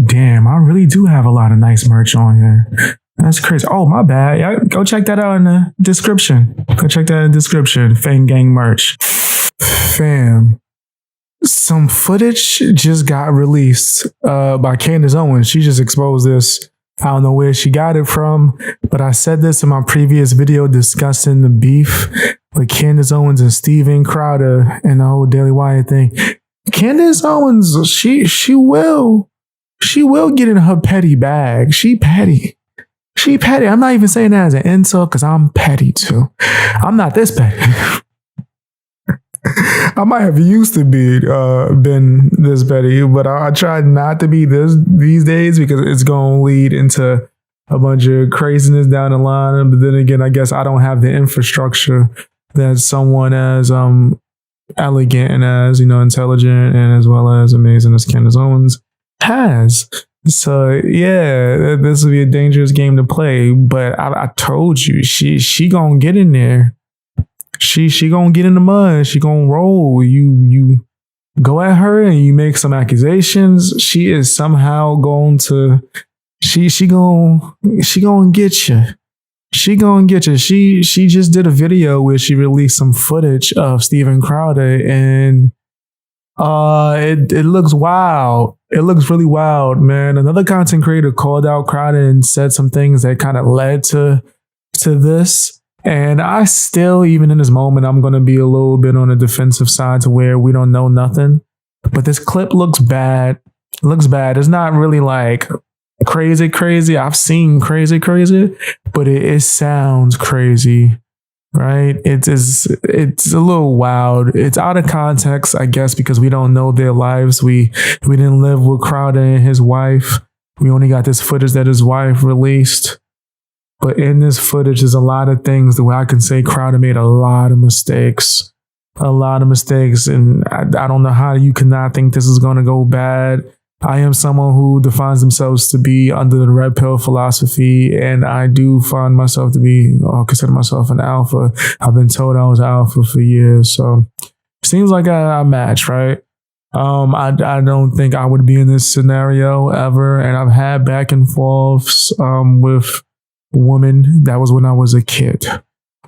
Damn, I really do have a lot of nice merch on here. That's crazy. Oh, my bad. Yeah, go check that out in the description. Go check that in the description. Fang Gang merch. Fam. Some footage just got released by Candace Owens. She just exposed this. I don't know where she got it from, but I said this in my previous video discussing the beef with Candace Owens and Steven Crowder and the whole Daily Wire thing. Candace Owens, she will get in her petty bag. She petty. I'm not even saying that as an insult because I'm petty too. I'm not this petty. I might have used to be been this petty, but I tried not to be these days because it's going to lead into a bunch of craziness down the line. But then again, I guess I don't have the infrastructure that someone as elegant and as intelligent and as well as amazing as Candace Owens has. So yeah, this would be a dangerous game to play. But I told you, she gonna get in there. She gonna get in the mud. She gonna roll. You go at her and you make some accusations. She is somehow going to. She gonna get you. She gonna get you. She just did a video where she released some footage of Steven Crowder and it looks wild. It looks really wild, man. Another content creator called out Crowder and said some things that kind of led to this. And I still, even in this moment, I'm going to be a little bit on the defensive side to where we don't know nothing. But this clip looks bad. It looks bad. It's not really like crazy. I've seen crazy, but it sounds crazy, right? It's a little wild. It's out of context, I guess, because we don't know their lives. We didn't live with Crowder and his wife. We only got this footage that his wife released. But in this footage, there's a lot of things the way I can say Crowder made a lot of mistakes. And I don't know how you cannot think this is going to go bad. I am someone who defines themselves to be under the red pill philosophy, and I do find myself to be, or consider myself an alpha. I've been told I was alpha for years, so seems like I match, right? I don't think I would be in this scenario ever, and I've had back and forths with women. That was when I was a kid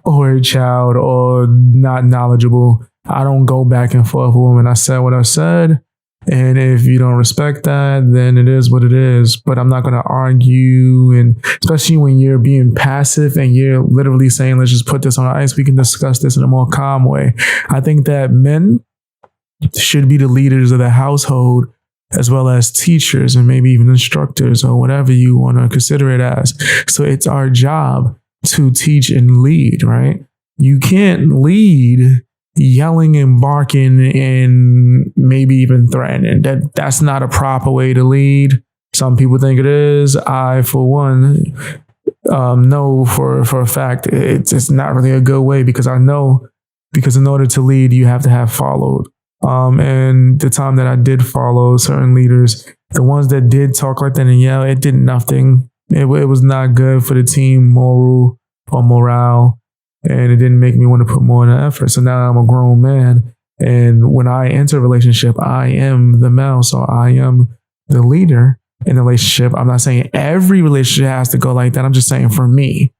or a child or not knowledgeable. I don't go back and forth with women. I said what I said. And if you don't respect that, then it is what it is. But I'm not going to argue. And especially when you're being passive and you're literally saying, let's just put this on ice. We can discuss this in a more calm way. I think that men should be the leaders of the household, as well as teachers and maybe even instructors or whatever you want to consider it as. So it's our job to teach and lead, right? You can't lead yelling and barking and maybe even threatening. That's not a proper way to lead. Some people think it is. I, for one, know for a fact it's not really a good way because I know because in order to lead, you have to have followed. And the time that I did follow certain leaders, the ones that did talk like that and yell, it did nothing. It was not good for the team moral or morale. And it didn't make me want to put more in the effort. So now I'm a grown man. And when I enter a relationship, I am the male. So I am the leader in the relationship. I'm not saying every relationship has to go like that. I'm just saying for me,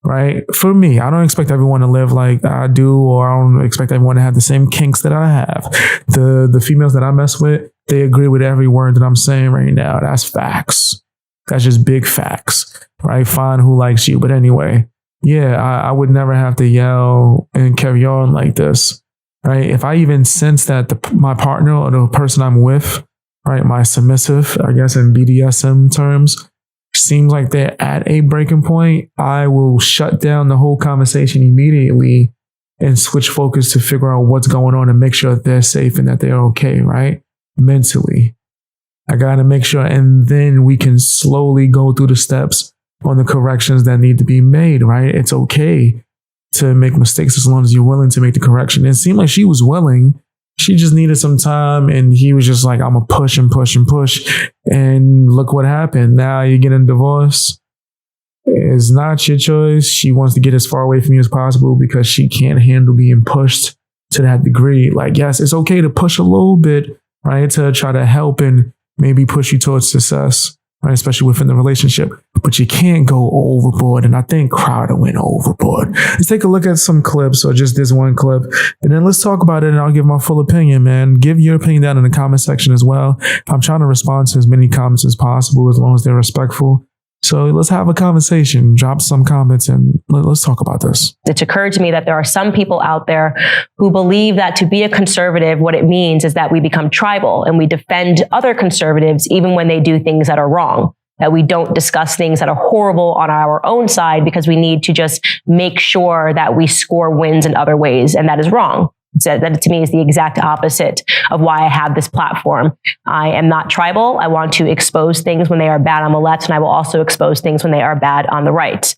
right? For me, I don't expect everyone to live like I do, or I don't expect everyone to have the same kinks that I have. The females that I mess with, they agree with every word that I'm saying right now. That's facts. That's just big facts, right? Find who likes you. But anyway, yeah, I would never have to yell and carry on like this, right? If I even sense that my partner or the person I'm with, right, my submissive, I guess in BDSM terms, seems like they're at a breaking point, I will shut down the whole conversation immediately and switch focus to figure out what's going on and make sure that they're safe and that they're okay, right? Mentally. I got to make sure, and then we can slowly go through the steps on the corrections that need to be made, right? It's okay to make mistakes as long as you're willing to make the correction. It seemed like she was willing. She just needed some time, and he was just like, I'm going to push and push and push. And look what happened. Now you're getting a divorce. It's not your choice. She wants to get as far away from you as possible because she can't handle being pushed to that degree. Like, yes, it's okay to push a little bit, right? To try to help and maybe push you towards success, right? Especially within the relationship. But you can't go overboard. And I think Crowder went overboard. Let's take a look at some clips, or just this one clip, and then let's talk about it, and I'll give my full opinion, man. Give your opinion down in the comment section as well. I'm trying to respond to as many comments as possible, as long as they're respectful. So let's have a conversation, drop some comments, and let's talk about this. It's occurred to me that there are some people out there who believe that to be a conservative, what it means is that we become tribal and we defend other conservatives even when they do things that are wrong, that we don't discuss things that are horrible on our own side because we need to just make sure that we score wins in other ways. And that is wrong. So that to me is the exact opposite of why I have this platform. I am not tribal. I want to expose things when they are bad on the left, and I will also expose things when they are bad on the right.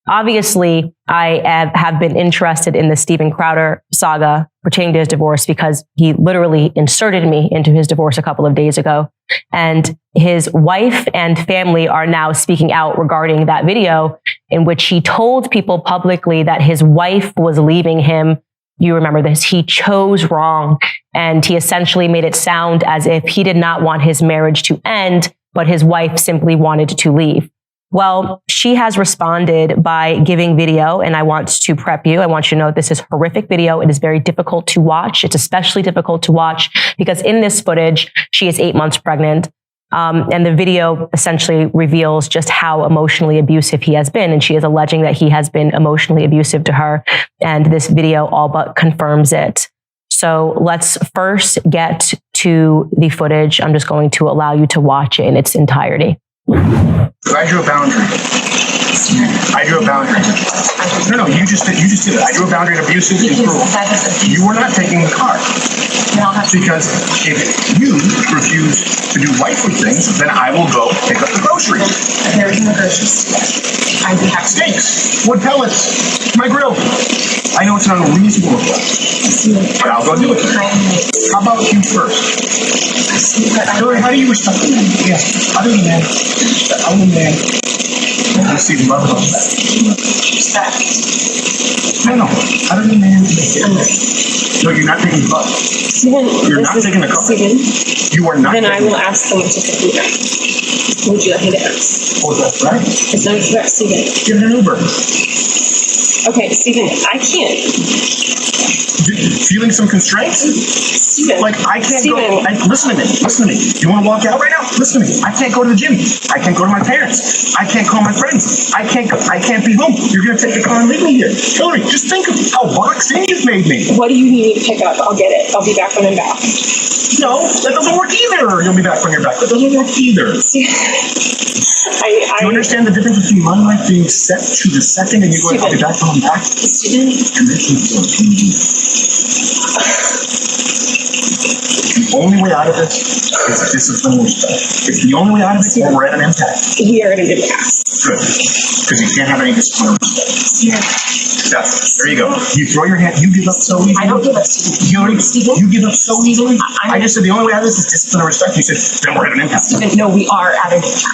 Obviously, I have been interested in the Steven Crowder saga pertaining to his divorce because he literally inserted me into his divorce a couple of days ago. And his wife and family are now speaking out regarding that video in which he told people publicly that his wife was leaving him. You remember this. He chose wrong, and he essentially made it sound as if he did not want his marriage to end, but his wife simply wanted to leave. Well, she has responded by giving video, and I want to prep you. I want you to know this is horrific video. It is very difficult to watch. It's especially difficult to watch because in this footage, she is 8 months pregnant. And the video essentially reveals just how emotionally abusive he has been. And she is alleging that he has been emotionally abusive to her. And this video all but confirms it. So let's first get to the footage. I'm just going to allow you to watch it in its entirety. I drew a boundary. I drew a boundary. No, you just did it. I drew a boundary in abusive and cruel. You were not taking the car. Because if you refuse to do wifely things, then I will go pick up the groceries. There is no groceries. I do have steaks, wood pellets, my grill. I know it's an unreasonable request, but I'll go do it. How about you first? Hillary, how do you respect a man? Yes, other man. Other man. I see the love of respect. No, other man. No, you're not taking the bus. Steven, you're not taking the car. Steven, you are not. Then I will ask someone to pick me up. Would you like me to ask? Oh, that's right. It's no threat, Steven. Get an Uber. Okay, Steven, I can't. Feeling some constraints? Steven. Like, I can't Steven. go. Listen to me. Listen to me. You want to walk out right now? Listen to me. I can't go to the gym. I can't go to my parents. I can't call my friends. I can't be home. You're going to take the car and leave me here. Hillary, just think of how boxed in you've made me. What do you need me to pick up? I'll get it. I'll be back when I'm back. No, that doesn't work either. You'll be back when you're back. That doesn't work either. Do you understand the difference between my life being set to the second and you going, I'll be back when I'm back? Steven. The only way out of this is discipline and respect. It's the only way out of it, or we're at an impasse. We are at an impasse. Good. Because you can't have any discipline or respect. Yeah. There you go. You throw your hand, you give up so easily. I don't give up, Steven. You give up so easily. I just said the only way out of this is discipline and respect. You said, then we're at an impasse. Steven, no, we are at an impasse.